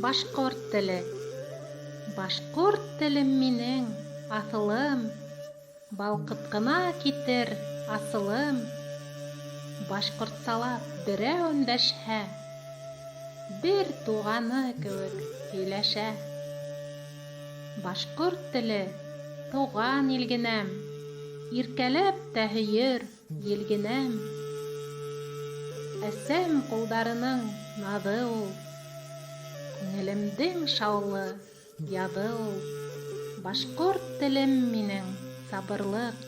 Башҡорт теле. Башҡорт телем минең, аҫылым, балҡытҡына китер асылым. Башҡортсалап берәү өндәшһә, бер туғаны кеүек һөйләшә. Башҡорт теле тыуған илгенәм, иркәләп тә һөйөр елгенәм. Әсәм ҡулдарының наҙы ул, күңелемдең шаулы яҙы ул. Башҡорт телем минең сабырлыҡ,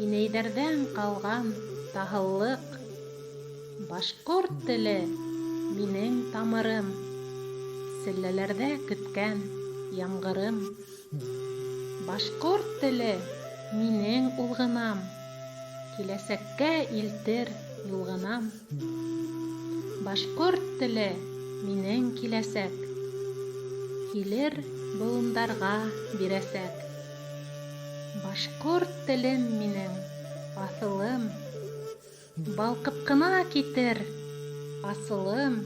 инәйҙәрҙән ҡалған таһыллыҡ. Башҡорт теле минең тамырым, селләләрҙә көткән ямғырым. Башҡорт теле минең улғынам, киләсәккә илтер юлғынам. Башҡорт теле минең киләсәк, килер быуындарға бирәсәк. Башҡорт телем минең аҫылым, балҡытҡына китер асылым.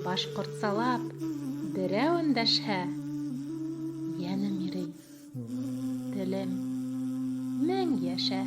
Башҡортсалап берәү өндәшһә, йәнем ирей, телем мең йәшә.